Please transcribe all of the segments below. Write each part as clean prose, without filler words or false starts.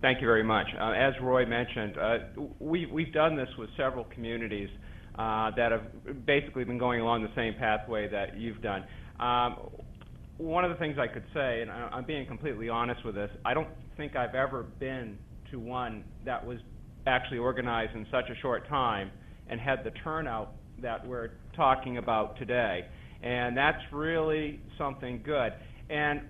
Thank you very much. As Roy mentioned, we've done this with several communities that have basically been going along the same pathway that you've done. One of the things I could say, and I'm being completely honest with this, I don't think I've ever been to one that was actually organized in such a short time and had the turnout that we're talking about today. And that's really something good. And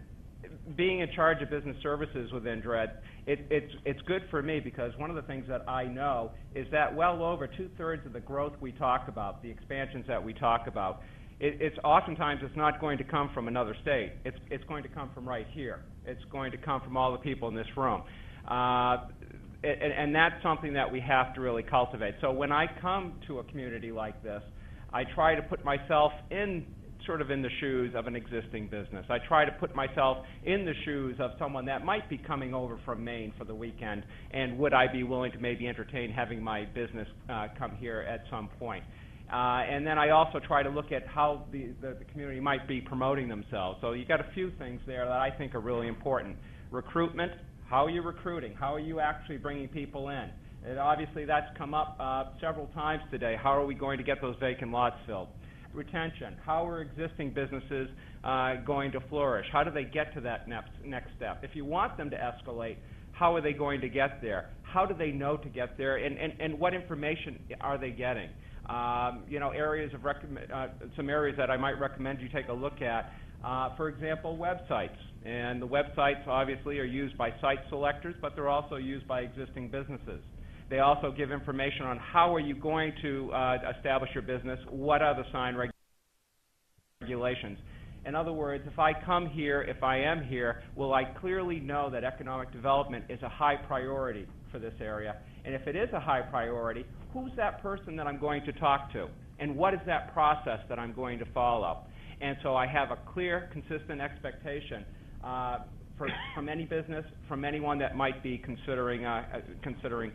being in charge of business services within DRED, it's good for me because one of the things that I know is that well over 2/3 of the growth we talk about, the expansions that we talk about, it's oftentimes it's not going to come from another state. It's going to come from right here. It's going to come from all the people in this room. And that's something that we have to really cultivate. So when I come to a community like this, I try to put myself in sort of in the shoes of an existing business. I try to put myself in the shoes of someone that might be coming over from Maine for the weekend, and would I be willing to maybe entertain having my business come here at some point. And then I also try to look at how the community might be promoting themselves. So you've got a few things there that I think are really important. Recruitment, how are you recruiting? How are you actually bringing people in? And obviously that's come up several times today. How are we going to get those vacant lots filled? Retention, how are existing businesses going to flourish? How do they get to that next step? If you want them to escalate, how are they going to get there? How do they know to get there? And what information are they getting? Areas of some areas that I might recommend you take a look at. For example, websites. And the websites obviously are used by site selectors, but they're also used by existing businesses. They also give information on how are you going to establish your business, what are the sign regulations. In other words, if I come here, if I am here, will I clearly know that economic development is a high priority for this area? And if it is a high priority, who's that person that I'm going to talk to? And what is that process that I'm going to follow? And so I have a clear, consistent expectation from any business, from anyone that might be considering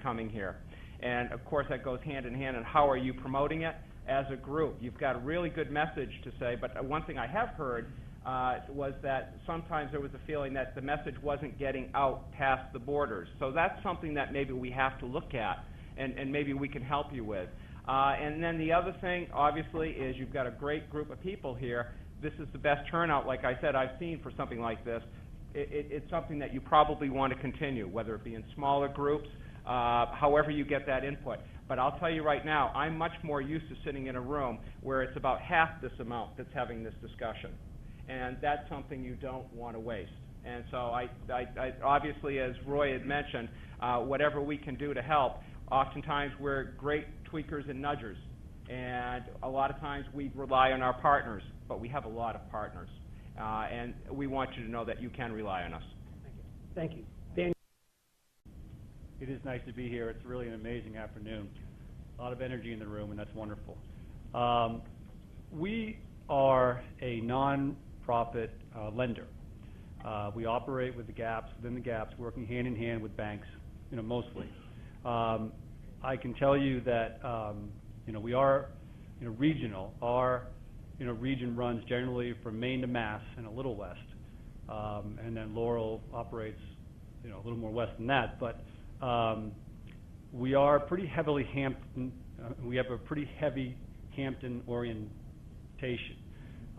coming here. And of course that goes hand in hand. And how are you promoting it as a group? You've got a really good message to say, but one thing I have heard was that sometimes there was a feeling that the message wasn't getting out past the borders. So that's something that maybe we have to look at and maybe we can help you with. And then the other thing, obviously, is you've got a great group of people here. This is the best turnout, like I said, I've seen for something like this. It's something that you probably want to continue, whether it be in smaller groups, however you get that input. But I'll tell you right now, I'm much more used to sitting in a room where it's about half this amount that's having this discussion. And that's something you don't want to waste. And so I obviously, as Roy had mentioned, whatever we can do to help, oftentimes we're great tweakers and nudgers. And a lot of times we rely on our partners, but we have a lot of partners. And we want you to know that you can rely on us. Thank you. Dan? It is nice to be here. It's really an amazing afternoon. A lot of energy in the room, and that's wonderful. We are a non-profit lender. We operate with the gaps, within the gaps, working hand in hand with banks, mostly. I can tell you that, we are, regional. Our region runs generally from Maine to Mass and a little west, and then Laurel operates, a little more west than that. But we are pretty heavily Hampton. We have a pretty heavy Hampton orientation.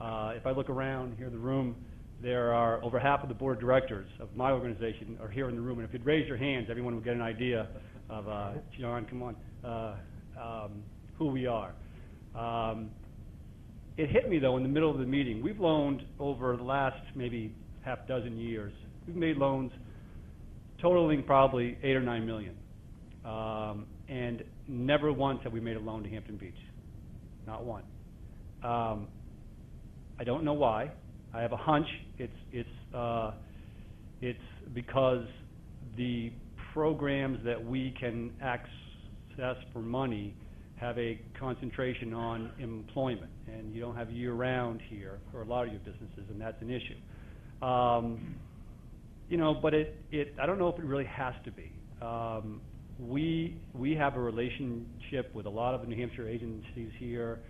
If I look around here in the room, there are over half of the board of directors of my organization are here in the room. And if you'd raise your hands, everyone would get an idea of, John, come on, who we are. It hit me, though, in the middle of the meeting. We've loaned over the last maybe half dozen years. We've made loans totaling probably $8 or $9 million. And never once have we made a loan to Hampton Beach. Not one. I don't know why. I have a hunch. It's because the programs that we can access for money have a concentration on employment, and you don't have year-round here for a lot of your businesses, and that's an issue. But I don't know if it really has to be. We have a relationship with a lot of the New Hampshire agencies here,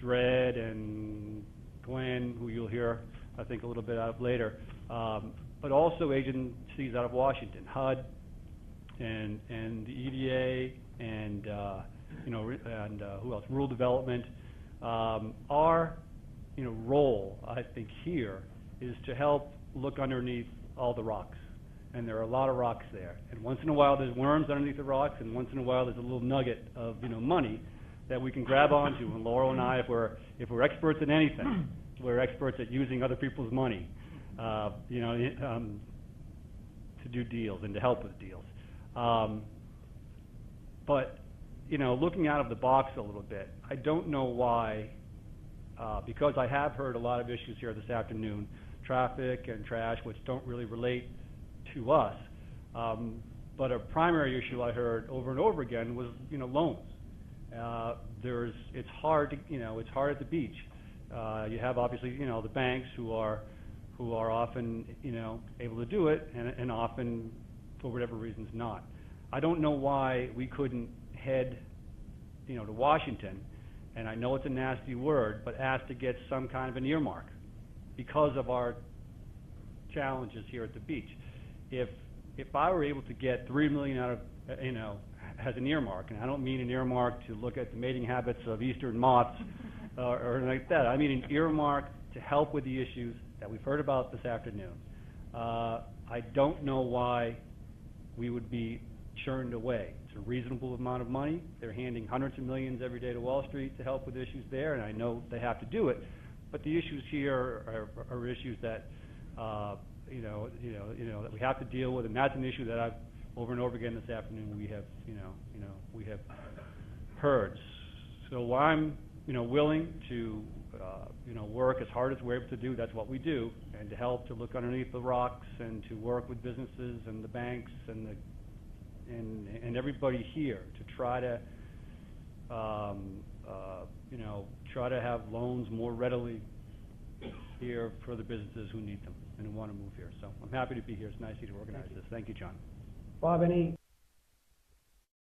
DRED and Glenn, who you'll hear, I think, a little bit out of later, but also agencies out of Washington, HUD, and the EDA and, who else, rural development. Our, role, I think, here is to help look underneath all the rocks. And there are a lot of rocks there. And once in a while there's worms underneath the rocks, and once in a while there's a little nugget of, money that we can grab onto. And Laurel and I, if we're experts in anything, we're experts at using other people's money, to do deals and to help with deals. But, looking out of the box a little bit, I don't know why, because I have heard a lot of issues here this afternoon, traffic and trash, which don't really relate to us. But a primary issue I heard over and over again was, loans. It's hard to, it's hard at the beach. You have obviously, the banks who are often, able to do it, and often, for whatever reasons, not. I don't know why we couldn't head, to Washington, and I know it's a nasty word, but ask to get some kind of an earmark because of our challenges here at the beach. If I were able to get $3 million out of, as an earmark, and I don't mean an earmark to look at the mating habits of eastern moths or anything like that. I mean an earmark to help with the issues that we've heard about this afternoon. I don't know why we would be churned away. It's a reasonable amount of money. They're handing hundreds of millions every day to Wall Street to help with issues there, and I know they have to do it. But the issues here are issues that that we have to deal with, and that's an issue that I've over and over again this afternoon we have heard. So I'm willing to work as hard as we're able to do. That's what we do, and to help to look underneath the rocks and to work with businesses and the banks and everybody here to try to try to have loans more readily here for the businesses who need them and who want to move here. So I'm happy to be here. It's nice of you to organize this. Thank you, John. Bob, any